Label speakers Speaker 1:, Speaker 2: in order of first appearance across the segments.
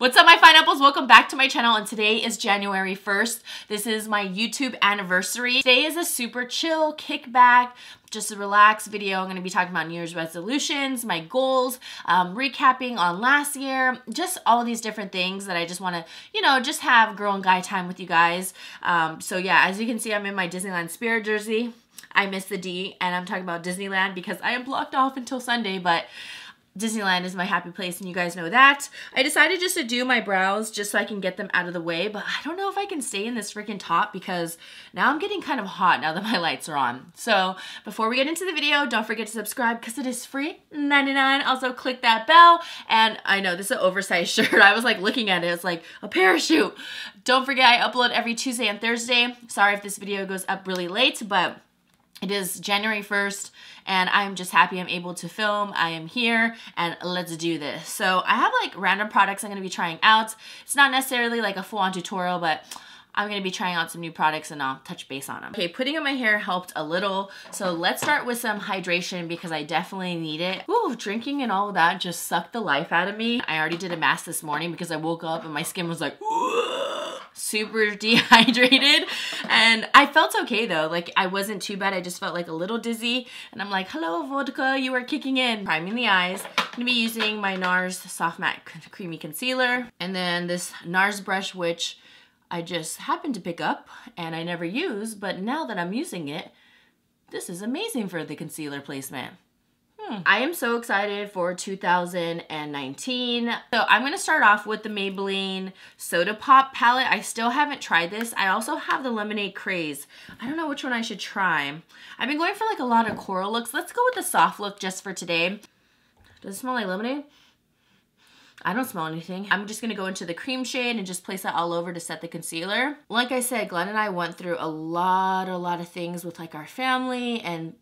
Speaker 1: What's up, my fine apples? Welcome back to my channel, and today is January 1st. This is my YouTube anniversary. Today is a super chill, kickback, just a relaxed video. I'm going to be talking about New Year's resolutions, my goals, recapping on last year, just all of these different things that I just want to, you know, just have girl and guy time with you guys. So yeah, as you can see, I'm in my Disneyland Spirit jersey. I miss the D, and I'm talking about Disneyland because I am blocked off until Sunday, but Disneyland is my happy place, and you guys know that. I decided just to do my brows just so I can get them out of the way, but I don't know if I can stay in this freaking top because now I'm getting kind of hot now that my lights are on. So before we get into the video, don't forget to subscribe because it is free, $99. Also click that bell, and I know this is an oversized shirt. I was like looking at it, it's like a parachute. Don't forget I upload every Tuesday and Thursday. Sorry if this video goes up really late, but it is January 1st, and I'm just happy I'm able to film. I am here, and let's do this. So I have like random products I'm going to be trying out. It's not necessarily like a full-on tutorial, but I'm going to be trying out some new products, and I'll touch base on them. Okay, putting on my hair helped a little. So let's start with some hydration because I definitely need it. Ooh, drinking and all of that just sucked the life out of me. I already did a mask this morning because I woke up and my skin was like, super dehydrated, and I felt okay though. Like, I wasn't too bad. I just felt like a little dizzy, and I'm like, hello vodka, you are kicking in. Priming the eyes. I'm gonna be using my NARS Soft Matte Creamy Concealer, and then this NARS brush, which I just happened to pick up and I never use, but now that I'm using it, this is amazing for the concealer placement. I am so excited for 2019. So I'm going to start off with the Maybelline Soda Pop palette. I still haven't tried this. I also have the Lemonade Craze. I don't know which one I should try. I've been going for like a lot of coral looks. Let's go with the soft look just for today. Does it smell like lemonade? I don't smell anything. I'm just going to go into the cream shade and just place that all over to set the concealer. Like I said, Glenn and I went through a lot of things with like our family and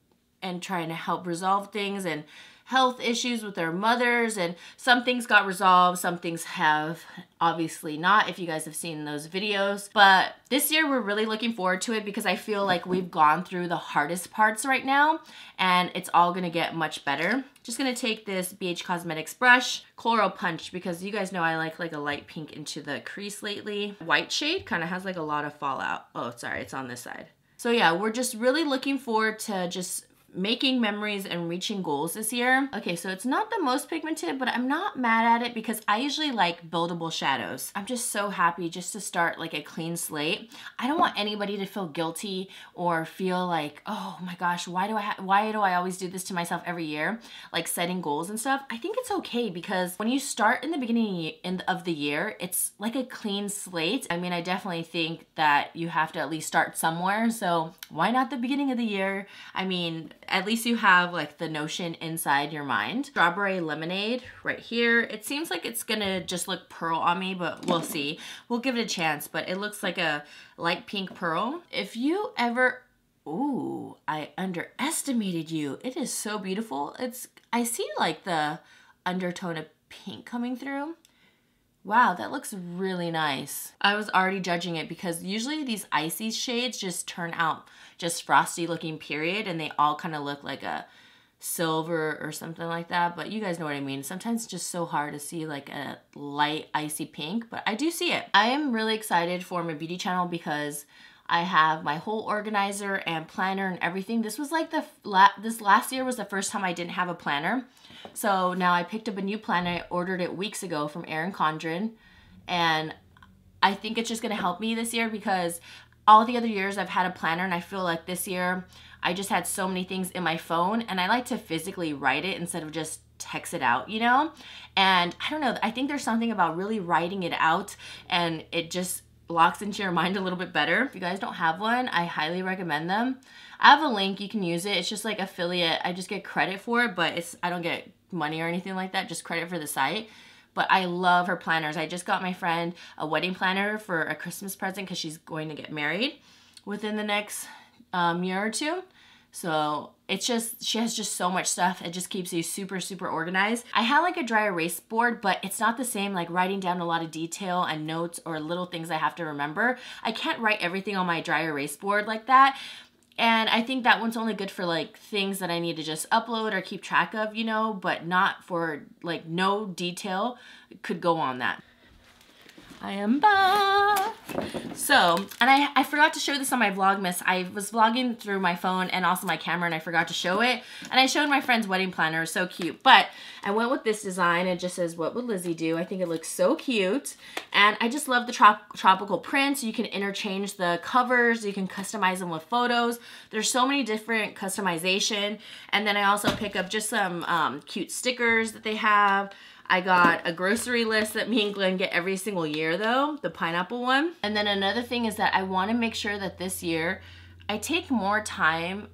Speaker 1: trying to help resolve things and health issues with our mothers, and some things got resolved, some things have obviously not, if you guys have seen those videos. But this year we're really looking forward to it because I feel like we've gone through the hardest parts right now, and it's all gonna get much better. Just gonna take this BH Cosmetics brush, Coral Punch, because you guys know I like a light pink into the crease lately. White shade kind of has like a lot of fallout. Oh, sorry, it's on this side. So yeah, we're just really looking forward to just making memories and reaching goals this year. Okay, so it's not the most pigmented, but I'm not mad at it because I usually like buildable shadows. I'm just so happy just to start like a clean slate. I don't want anybody to feel guilty or feel like, oh my gosh, why do I always do this to myself every year? Like setting goals and stuff. I think it's okay because when you start in the beginning of the year, it's like a clean slate. I mean, I definitely think that you have to at least start somewhere. So why not the beginning of the year? I mean, at least you have like the notion inside your mind. Strawberry Lemonade right here. It seems like it's gonna just look pearl on me, but we'll see. We'll give it a chance, but it looks like a light pink pearl. If you ever, ooh, I underestimated you. It is so beautiful. I see like the undertone of pink coming through. Wow, that looks really nice. I was already judging it because usually these icy shades just turn out just frosty looking period, and they all kind of look like a silver or something like that, but you guys know what I mean. Sometimes it's just so hard to see like a light icy pink, but I do see it. I am really excited for my beauty channel because I have my whole organizer and planner and everything. This was like this last year was the first time I didn't have a planner. So now I picked up a new planner. I ordered it weeks ago from Erin Condren, and I think it's just gonna help me this year because all the other years I've had a planner, and I feel like this year I just had so many things in my phone, and I like to physically write it instead of just text it out, you know? And I don't know, I think there's something about really writing it out, and it just locks into your mind a little bit better. If you guys don't have one, I highly recommend them. I have a link, you can use it. It's just like affiliate. I just get credit for it, but I don't get money or anything like that, just credit for the site. But I love her planners. I just got my friend a wedding planner for a Christmas present because she's going to get married within the next year or two. So it's just, she has just so much stuff. It just keeps you super organized. I had like a dry erase board, but it's not the same like writing down a lot of detail and notes or little things I have to remember. I can't write everything on my dry erase board like that. And I think that one's only good for like things that I need to just upload or keep track of, you know, but not for like no detail could go on that. I am back. So, and I forgot to show this on my Vlogmas. I was vlogging through my phone and also my camera, and I forgot to show it. And I showed my friend's wedding planner. It was so cute. But I went with this design. It just says, "What would Lizzy do?" I think it looks so cute. And I just love the tropical prints. You can interchange the covers. You can customize them with photos. There's so many different customization. And then I also pick up just some cute stickers that they have. I got a grocery list that me and Glenn get every single year though, the pineapple one. And then another thing is that I want to make sure that this year I take more time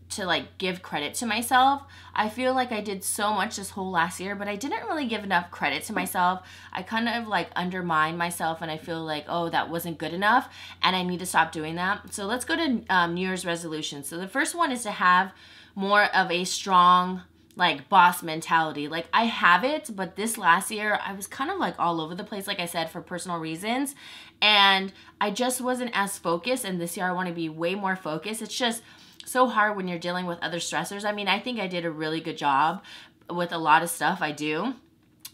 Speaker 1: to like give credit to myself. I feel like I did so much this whole last year, but I didn't really give enough credit to myself. I kind of like undermined myself, and I feel like, oh, that wasn't good enough and I need to stop doing that. So let's go to New Year's resolutions. So the first one is to have more of a strong like boss mentality. Like I have it, but this last year I was kind of like all over the place, like I said, for personal reasons, and I just wasn't as focused. And this year I want to be way more focused. It's just so hard when you're dealing with other stressors. I mean, I think I did a really good job with a lot of stuff I do,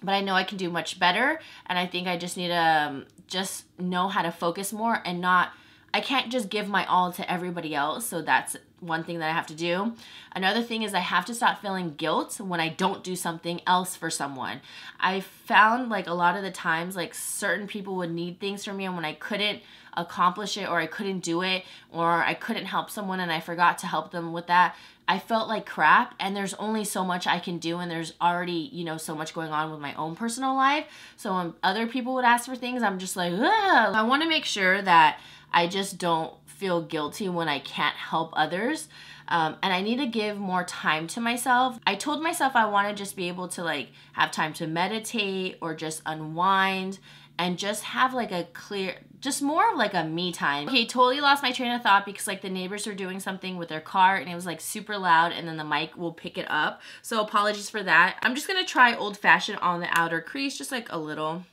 Speaker 1: but I know I can do much better, and I think I just need to just know how to focus more and not, I can't just give my all to everybody else. So that's one thing that I have to do. Another thing is I have to stop feeling guilt when I don't do something else for someone. I found like a lot of the times like certain people would need things from me, and when I couldn't accomplish it, or I couldn't do it, or I couldn't help someone and I forgot to help them with that, I felt like crap. And there's only so much I can do, and there's already, you know, so much going on with my own personal life. So when other people would ask for things, I'm just like, ugh. I want to make sure that I just don't feel guilty when I can't help others. And I need to give more time to myself. I told myself I want to just be able to like have time to meditate or just unwind and just have like a clear, just more of like a me time. Okay, totally lost my train of thought because like the neighbors were doing something with their car and it was like super loud, and then the mic will pick it up. So apologies for that. I'm just gonna try Old Fashioned on the outer crease, just like a little,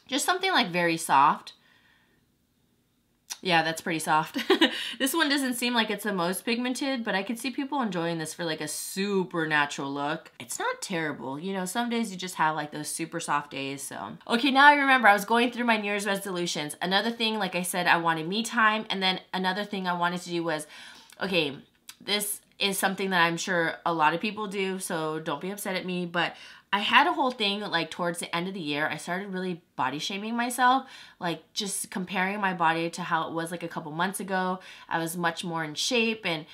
Speaker 1: just something like very soft. Yeah, that's pretty soft. This one doesn't seem like it's the most pigmented, but I could see people enjoying this for like a super natural look. It's not terrible. You know, some days you just have like those super soft days, so. Okay, now I remember I was going through my New Year's resolutions. Another thing, like I said, I wanted me time. And then another thing I wanted to do was, okay, this is something that I'm sure a lot of people do, so don't be upset at me, but I had a whole thing like towards the end of the year. I started really body shaming myself, like just comparing my body to how it was like a couple months ago. I was much more in shape, and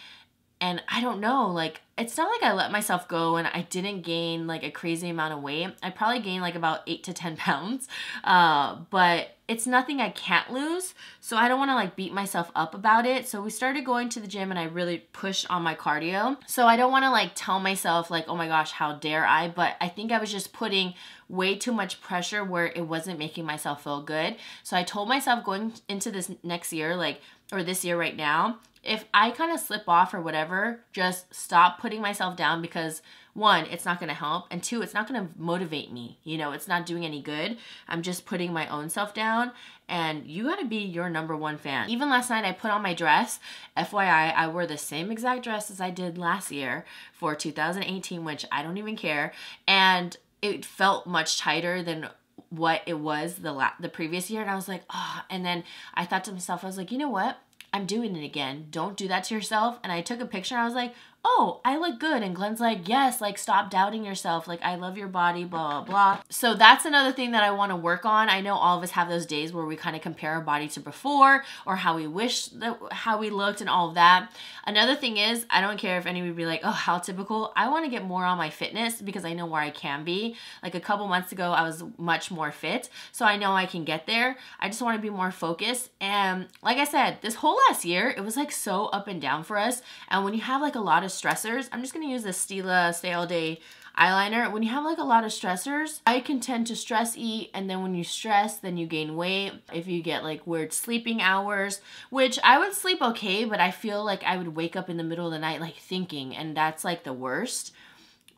Speaker 1: I don't know, like it's not like I let myself go and I didn't gain like a crazy amount of weight. I probably gained like about 8 to 10 pounds, but it's nothing I can't lose. So I don't want to like beat myself up about it. So we started going to the gym and I really pushed on my cardio. So I don't want to like tell myself like, oh my gosh, how dare I? But I think I was just putting way too much pressure where it wasn't making myself feel good. So I told myself going into this next year, like, or this year right now, if I kind of slip off or whatever, just stop putting myself down, because one, it's not going to help, and two, it's not going to motivate me. You know, it's not doing any good. I'm just putting my own self down, and you got to be your #1 fan. Even last night I put on my dress. FYI, I wore the same exact dress as I did last year for 2018, which I don't even care, and it felt much tighter than what it was the previous year, and I was like, oh, and then I thought to myself, I was like, you know what? I'm doing it again. Don't do that to yourself. And I took a picture and I was like, oh, I look good. And Glenn's like, yes, like stop doubting yourself. Like, I love your body, blah, blah, blah. So that's another thing that I want to work on. I know all of us have those days where we kind of compare our body to before, or how we wish that how we looked and all of that. Another thing is, I don't care if anybody would be like, oh, how typical. I want to get more on my fitness because I know where I can be. Like a couple months ago, I was much more fit. So I know I can get there. I just want to be more focused. And like I said, this whole last year, it was like so up and down for us. And when you have like a lot of stressors, I'm just going to use the Stila Stay All Day eyeliner. When you have like a lot of stressors, I can tend to stress eat, and then when you stress, then you gain weight. If you get like weird sleeping hours, which I would sleep okay, but I feel like I would wake up in the middle of the night like thinking, and that's like the worst.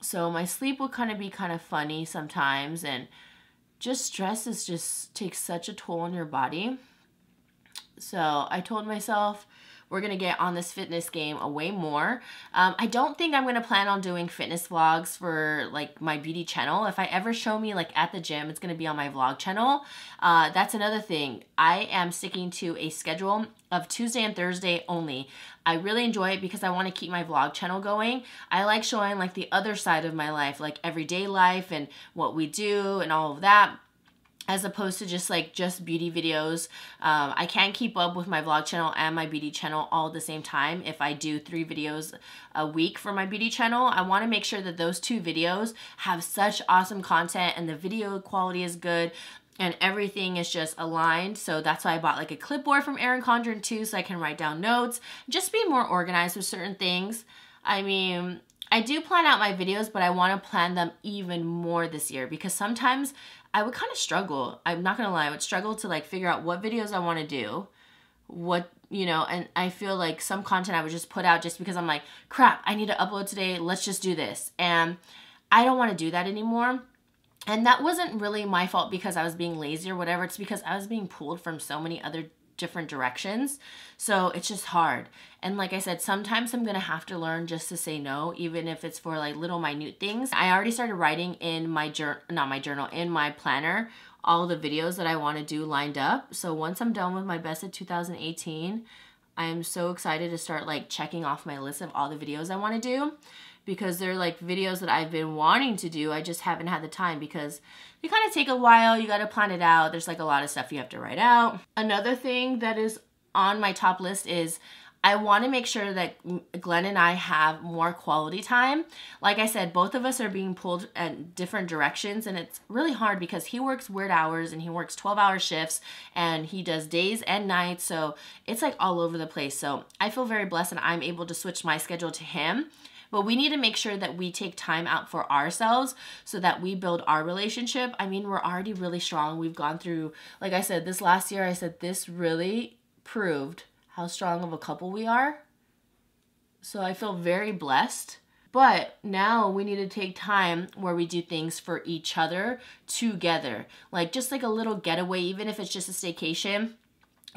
Speaker 1: So my sleep will kind of be kind of funny sometimes, and just stress is just takes such a toll on your body. So I told myself we're gonna get on this fitness game a way more. I don't think I'm gonna plan on doing fitness vlogs for like my beauty channel. If I ever show me like at the gym, it's gonna be on my vlog channel. That's another thing. I am sticking to a schedule of Tuesday and Thursday only. I really enjoy it because I want to keep my vlog channel going. I like showing like the other side of my life, like everyday life and what we do and all of that, as opposed to just beauty videos. I can't keep up with my vlog channel and my beauty channel all at the same time. If I do 3 videos a week for my beauty channel, I want to make sure that those 2 videos have such awesome content and the video quality is good and everything is just aligned. So that's why I bought like a clipboard from Erin Condren too, so I can write down notes, just be more organized with certain things. I mean, I do plan out my videos, but I want to plan them even more this year because sometimes I would kind of struggle. I'm not gonna lie, I would struggle to like figure out what videos I want to do, what, you know, and I feel like some content I would just put out just because I'm like, crap, I need to upload today, let's just do this. And I don't want to do that anymore. And that wasn't really my fault because I was being lazy or whatever. It's because I was being pulled from so many other different directions. So it's just hard. And like I said, sometimes I'm gonna have to learn just to say no, even if it's for like little minute things. I already started writing in my in my planner, all the videos that I want to do lined up. So once I'm done with my best of 2018, I am so excited to start like checking off my list of all the videos I want to do, because they're like videos that I've been wanting to do. I just haven't had the time because they kind of take a while. You got to plan it out. There's like a lot of stuff you have to write out. Another thing that is on my top list is I want to make sure that Glenn and I have more quality time. Like I said, both of us are being pulled in different directions, and it's really hard because he works weird hours and he works 12-hour shifts and he does days and nights. So it's like all over the place. So I feel very blessed and I'm able to switch my schedule to him. But we need to make sure that we take time out for ourselves so that we build our relationship. I mean, we're already really strong. We've gone through, like I said, this last year, I said this really proved how strong of a couple we are. So I feel very blessed. But now we need to take time where we do things for each other together. Like just like a little getaway, even if it's just a staycation.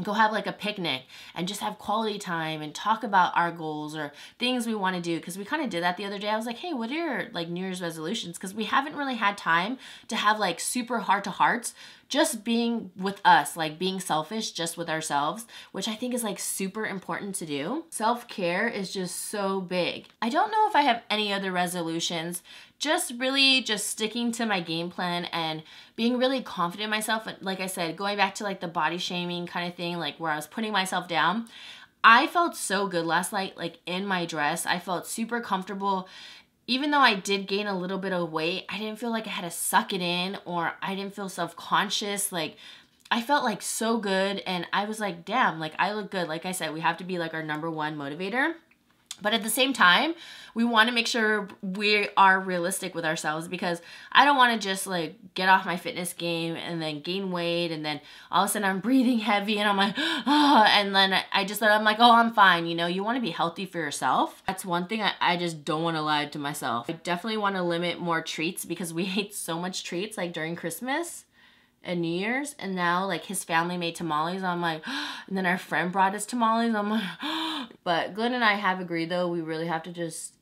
Speaker 1: Go have like a picnic and just have quality time and talk about our goals or things we want to do. Because we kind of did that the other day. I was like, hey, what are your like New Year's resolutions? Because we haven't really had time to have like super heart-to-hearts just being with us, like being selfish just with ourselves, which I think is like super important to do. Self-care is just so big. I don't know if I have any other resolutions. Just really just sticking to my game plan and being really confident in myself. Like I said, going back to like the body shaming kind of thing, like where I was putting myself down. I felt so good last night, like in my dress. I felt super comfortable. Even though I did gain a little bit of weight, I didn't feel like I had to suck it in, or I didn't feel self-conscious. Like I felt like so good, and I was like, damn, like I look good. Like I said, we have to be like our #1 motivator. But at the same time, we want to make sure we are realistic with ourselves, because I don't want to just like get off my fitness game and then gain weight and then all of a sudden I'm breathing heavy and I'm like, oh, and then I'm like, oh, I'm fine. You know, you want to be healthy for yourself. That's one thing I just don't want to lie to myself. I definitely want to limit more treats, because we ate so much treats like during Christmas and New Year's, and now like his family made tamales. I'm like, and then our friend brought us tamales. I'm like, but Glenn and I have agreed though, we really have to just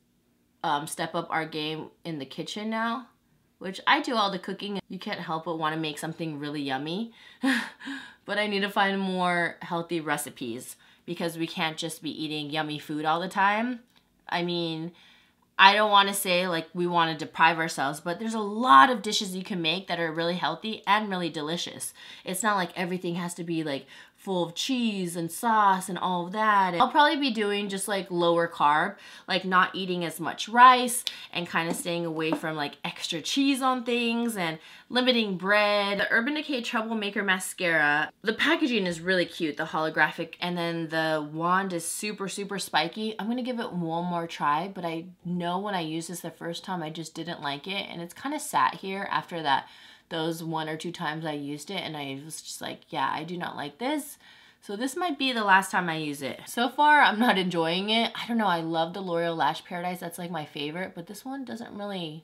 Speaker 1: step up our game in the kitchen now, which I do all the cooking. You can't help but want to make something really yummy, but I need to find more healthy recipes, because we can't just be eating yummy food all the time. I mean, I don't want to say like we want to deprive ourselves, but there's a lot of dishes you can make that are really healthy and really delicious. It's not like everything has to be like full of cheese and sauce and all of that. I'll probably be doing just like lower carb, like not eating as much rice and kind of staying away from like extra cheese on things and limiting bread. The Urban Decay Troublemaker Mascara, the packaging is really cute, the holographic, and then the wand is super, super spiky. I'm going to give it one more try, but I know when I used this the first time, I just didn't like it, and it's kind of sat here after that. Those 1 or 2 times I used it, and I was just like, yeah, I do not like this. So this might be the last time I use it. So far, I'm not enjoying it. I don't know, I love the L'Oreal Lash Paradise. That's like my favorite, but this one doesn't really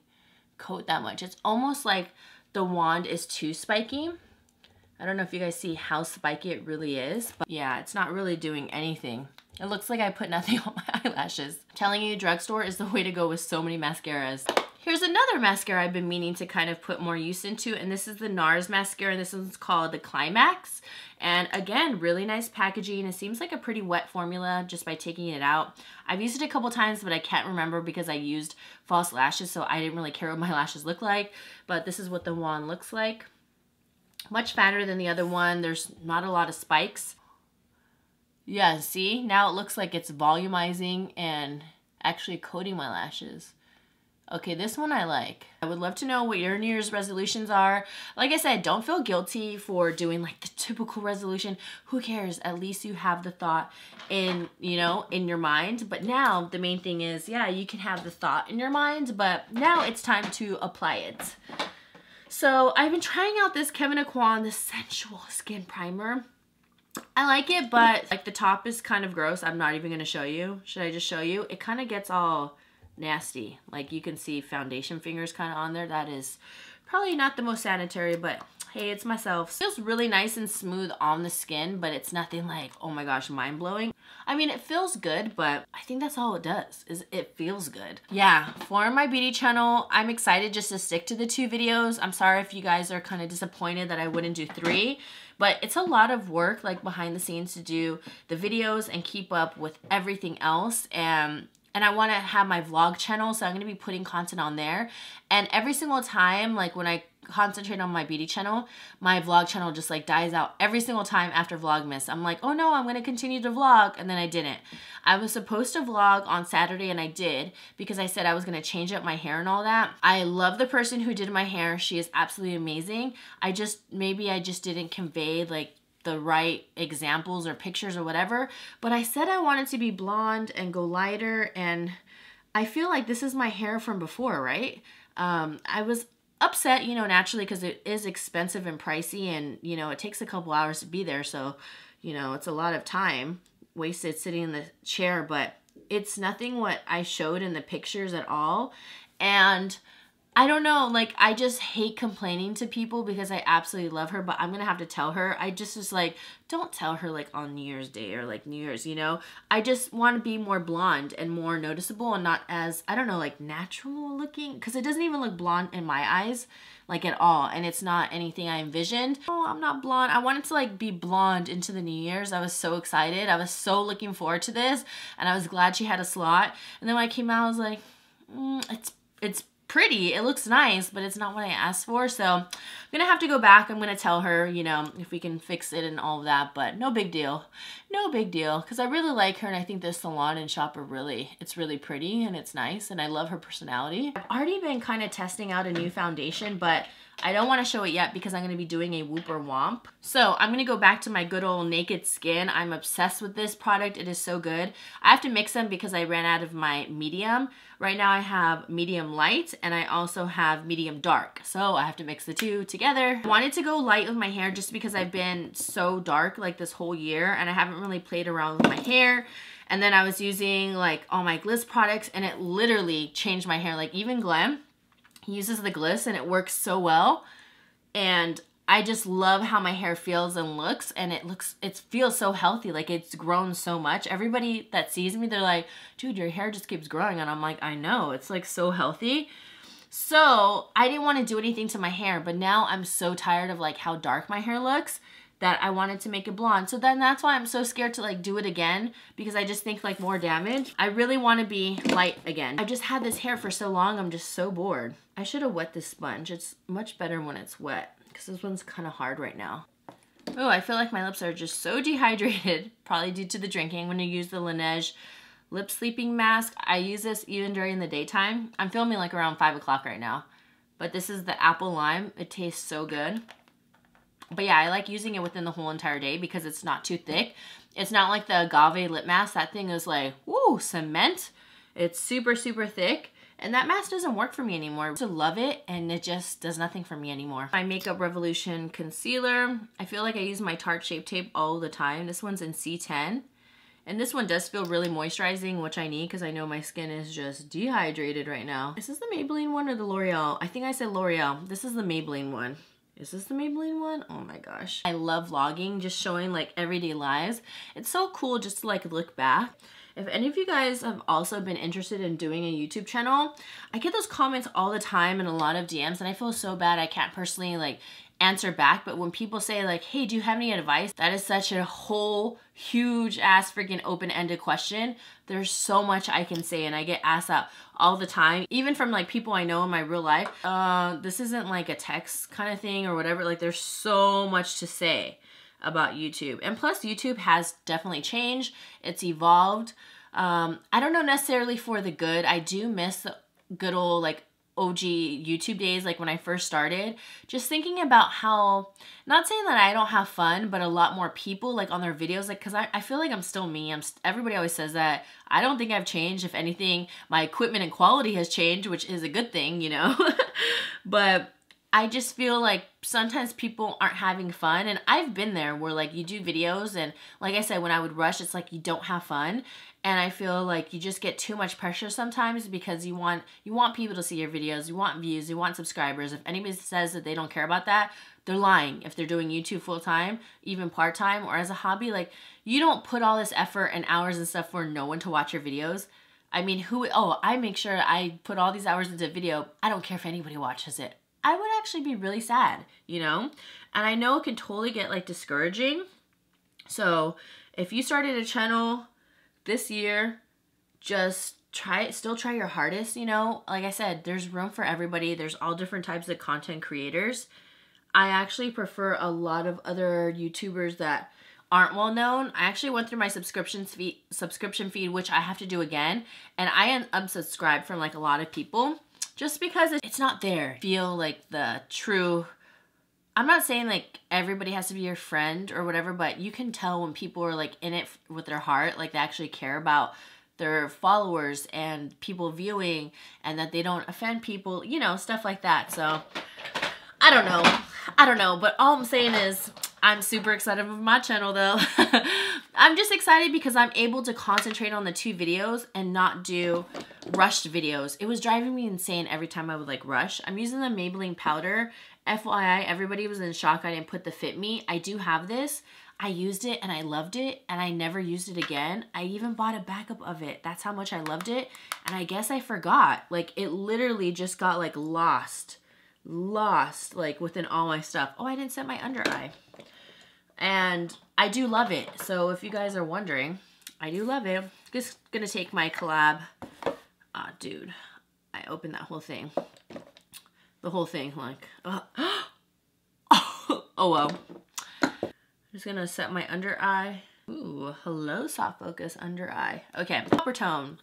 Speaker 1: coat that much. It's almost like the wand is too spiky. I don't know if you guys see how spiky it really is, but yeah, it's not really doing anything. It looks like I put nothing on my eyelashes. I'm telling you, drugstore is the way to go with so many mascaras. Here's another mascara I've been meaning to kind of put more use into, and this is the NARS mascara, and this one's called the Climax. And again, really nice packaging. It seems like a pretty wet formula just by taking it out. I've used it a couple times, but I can't remember because I used false lashes, so I didn't really care what my lashes look like. But this is what the wand looks like. Much fatter than the other one. There's not a lot of spikes. Yeah, see? Now it looks like it's volumizing and actually coating my lashes. Okay, this one I like. I would love to know what your New Year's resolutions are. Like I said, don't feel guilty for doing like the typical resolution. Who cares? At least you have the thought in, you know, in your mind. But now the main thing is, yeah, you can have the thought in your mind, but now it's time to apply it. So I've been trying out this Kevyn Aucoin, the Sensual Skin Primer. I like it, but like the top is kind of gross. I'm not even going to show you. Should I just show you? It kind of gets all nasty. Like you can see foundation fingers kind of on there. That is probably not the most sanitary, but hey, it's myself. It feels really nice and smooth on the skin, but it's nothing like, oh my gosh, mind-blowing. I mean, it feels good, but I think that's all it does, is it feels good. Yeah, for my beauty channel, I'm excited just to stick to the 2 videos. I'm sorry if you guys are kind of disappointed that I wouldn't do 3, but it's a lot of work, like behind the scenes, to do the videos and keep up with everything else. And I want to have my vlog channel, so I'm going to be putting content on there. And every single time, like when I concentrate on my beauty channel, my vlog channel just like dies out every single time after Vlogmas. I'm like, oh no, I'm going to continue to vlog, and then I didn't. I was supposed to vlog on Saturday, and I did, because I said I was going to change up my hair and all that. I love the person who did my hair. She is absolutely amazing. Maybe I just didn't convey like the right examples or pictures or whatever, but I said I wanted to be blonde and go lighter, and I feel like this is my hair from before, right? I was upset, you know, naturally, because it is expensive and pricey, and you know, it takes a couple hours to be there, so you know, it's a lot of time wasted sitting in the chair, but it's nothing what I showed in the pictures at all. And I don't know, like, I just hate complaining to people because I absolutely love her, but I'm gonna have to tell her. I just was like, don't tell her like on New Year's Day or like New Year's, you know? I just want to be more blonde and more noticeable and not as, I don't know, like natural looking, because it doesn't even look blonde in my eyes, like at all, and it's not anything I envisioned. Oh, I'm not blonde. I wanted to like be blonde into the New Year's. I was so excited. I was so looking forward to this, and I was glad she had a slot. And then when I came out, I was like, it's pretty, it looks nice, but it's not what I asked for. So I'm gonna have to go back. I'm gonna tell her, you know, if we can fix it and all of that, but no big deal. No big deal, because I really like her, and I think this salon and shop are it's really pretty and it's nice, and I love her personality. I've already been kind of testing out a new foundation, but I don't want to show it yet because I'm going to be doing a Whoop or Womp. So I'm going to go back to my good old Naked Skin. I'm obsessed with this product. It is so good. I have to mix them because I ran out of my medium. Right now I have medium light, and I also have medium dark. So I have to mix the 2 together. I wanted to go light with my hair just because I've been so dark like this whole year, and I haven't really played around with my hair. And then I was using like all my Gliss products, and it literally changed my hair. Like even Glenn, he uses the Gliss and it works so well, and I just love how my hair feels and looks, and it feels so healthy. Like it's grown so much. Everybody that sees me, they're like, dude, your hair just keeps growing. And I'm like, I know, it's like so healthy. So I didn't want to do anything to my hair, but now I'm so tired of like how dark my hair looks that I wanted to make it blonde. So then that's why I'm so scared to like do it again, because I just think like more damage. I really want to be light again. I've just had this hair for so long, I'm just so bored. I should have wet this sponge. It's much better when it's wet, because this one's kind of hard right now. Oh, I feel like my lips are just so dehydrated, probably due to the drinking. I'm going to use the Lineage lip sleeping mask. I use this even during the daytime. I'm filming like around 5 o'clock right now, but this is the apple lime. It tastes so good. But yeah, I like using it within the whole entire day because it's not too thick. It's not like the agave lip mask. That thing is like, woo, cement. It's super, super thick. And that mask doesn't work for me anymore. I used to love it, and it just does nothing for me anymore. My Makeup Revolution concealer. I feel like I use my Tarte Shape Tape all the time. This one's in C10. And this one does feel really moisturizing, which I need because I know my skin is just dehydrated right now. Is this the Maybelline one or the L'Oreal? I think I said L'Oreal. This is the Maybelline one. Is this the Maybelline one? Oh my gosh. I love vlogging, just showing like everyday lives. It's so cool just to like look back. If any of you guys have also been interested in doing a YouTube channel, I get those comments all the time in a lot of DMs, and I feel so bad I can't personally like answer back. But when people say like, hey, do you have any advice? That is such a whole huge ass freaking open-ended question. There's so much I can say, and I get asked that all the time, even from like people I know in my real life. This isn't like a text kind of thing or whatever. Like there's so much to say about YouTube. And plus YouTube has definitely changed. It's evolved. I don't know necessarily for the good. I do miss the good old like OG YouTube days, like when I first started. Just thinking about how, not saying that I don't have fun, but a lot more people like on their videos, like, cause I feel like I'm still me. Everybody always says that. I don't think I've changed. If anything, my equipment and quality has changed, which is a good thing, you know? But I just feel like sometimes people aren't having fun, and I've been there where like you do videos and like I said, when I would rush, it's like you don't have fun, and I feel like you just get too much pressure sometimes because you want people to see your videos, you want views, you want subscribers. If anybody says that they don't care about that, they're lying. If they're doing YouTube full-time, even part-time or as a hobby, like you don't put all this effort and hours and stuff for no one to watch your videos. I mean, I make sure I put all these hours into a video. I don't care if anybody watches it. I would actually be really sad, you know? And I know it can totally get like discouraging. So if you started a channel this year, just still try your hardest, you know? Like I said, there's room for everybody. There's all different types of content creators. I actually prefer a lot of other YouTubers that aren't well known. I actually went through my subscription feed, which I have to do again. And I unsubscribed from like a lot of people, just because it's not there. Feel like the true, I'm not saying like everybody has to be your friend or whatever, but you can tell when people are like in it with their heart, like they actually care about their followers and people viewing, and that they don't offend people, you know, stuff like that. So I don't know, but all I'm saying is I'm super excited with my channel though. I'm just excited because I'm able to concentrate on the 2 videos and not do rushed videos. It was driving me insane every time I would like rush. I'm using the Maybelline Powder. FYI, everybody was in shock I didn't put the Fit Me. I do have this. I used it and I loved it, and I never used it again. I even bought a backup of it. That's how much I loved it. And I guess I forgot. Like it literally just got like lost like within all my stuff. Oh, I didn't set my under eye. And I do love it. So if you guys are wondering, I do love it. Just gonna take my collab. Ah, dude, I opened that whole thing. The whole thing, like, oh well. Just gonna set my under eye. Ooh, hello, soft focus under eye. Okay, Copper Tone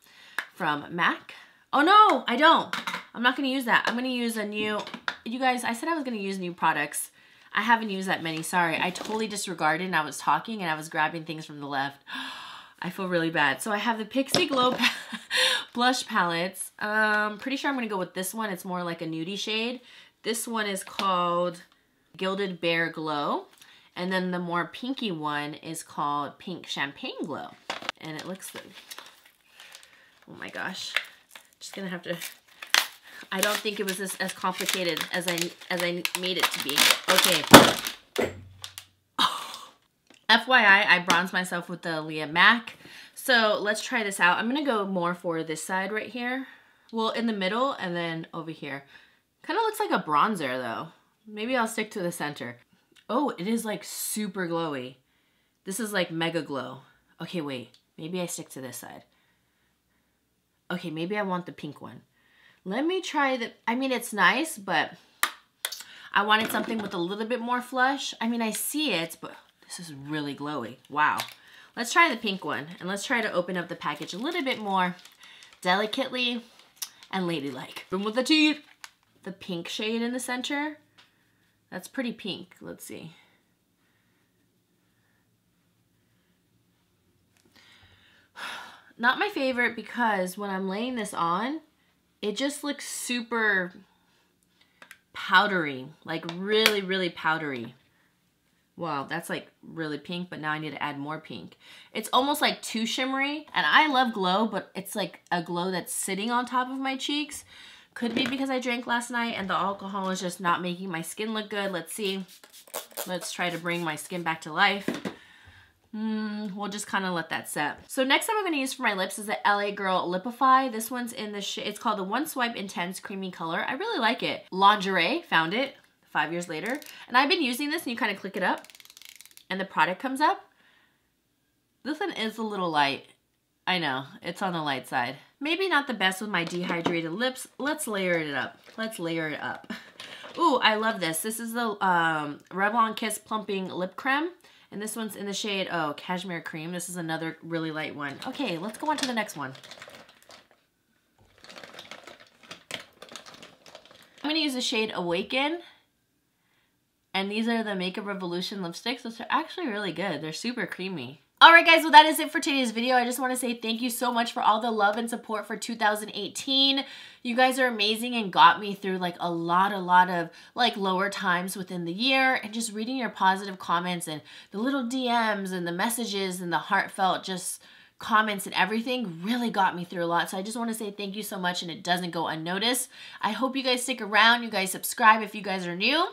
Speaker 1: from MAC. Oh no, I don't. I'm not gonna use that. I'm gonna use a new, you guys, I said I was gonna use new products. I haven't used that many, sorry. I totally disregarded and I was talking and I was grabbing things from the left. I feel really bad. So I have the Pixie Glow blush palettes. Pretty sure I'm gonna go with this one. It's more like a nudie shade. This one is called Gilded Bear Glow. And then the more pinky one is called Pink Champagne Glow. And it looks like, oh my gosh. Just gonna have to, I don't think it was as complicated as I made it to be. Okay. FYI, I bronzed myself with the Leah MAC. So let's try this out. I'm gonna go more for this side right here. Well, in the middle and then over here. Kind of looks like a bronzer though. Maybe I'll stick to the center. Oh, it is like super glowy. This is like mega glow. Okay, wait. Maybe I stick to this side. Okay, maybe I want the pink one. Let me try the, I mean, it's nice, but I wanted something with a little bit more flush. I mean, I see it, but this is really glowy. Wow. Let's try the pink one, and let's try to open up the package a little bit more delicately and ladylike. Boom with the teeth. The pink shade in the center. That's pretty pink. Let's see. Not my favorite because when I'm laying this on, it just looks super powdery, like really, really powdery. Wow, that's like really pink, but now I need to add more pink. It's almost like too shimmery, and I love glow, but it's like a glow that's sitting on top of my cheeks. Could be because I drank last night and the alcohol is just not making my skin look good. Let's see. Let's try to bring my skin back to life. We'll just kind of let that set. So next time I'm going to use for my lips is the LA Girl Lipify. This one's in the shade, it's called the One Swipe Intense Creamy Color. I really like it. Lingerie, found it 5 years later. And I've been using this and you kind of click it up and the product comes up. This one is a little light. I know, it's on the light side. Maybe not the best with my dehydrated lips. Let's layer it up. Let's layer it up. Ooh, I love this. This is the Revlon Kiss Plumping Lip Creme. And this one's in the shade, oh, Cashmere Cream. This is another really light one. Okay, let's go on to the next one. I'm gonna use the shade Awaken. And these are the Makeup Revolution lipsticks, which are actually really good. They're super creamy. Alright guys, well that is it for today's video. I just want to say thank you so much for all the love and support for 2018. You guys are amazing and got me through like a lot of like lower times within the year, and just reading your positive comments and the little DMs and the messages and the heartfelt just comments and everything really got me through a lot. So I just want to say thank you so much, and it doesn't go unnoticed. I hope you guys stick around. You guys subscribe if you guys are new.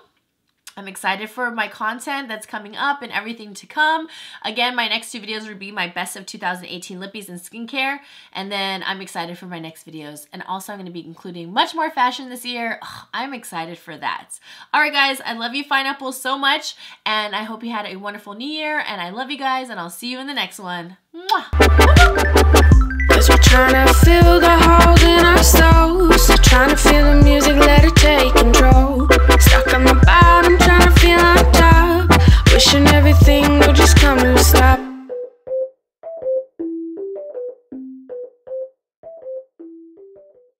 Speaker 1: I'm excited for my content that's coming up and everything to come. Again, my next 2 videos will be my best of 2018 lippies and skincare. And then I'm excited for my next videos. And also I'm going to be including much more fashion this year. Oh, I'm excited for that. All right, guys, I love you Fineapple so much. And I hope you had a wonderful new year. And I love you guys. And I'll see you in the next one.
Speaker 2: Cause we're trying to fill the holes in our souls. So trying to feel the music, let it take control. Stuck on the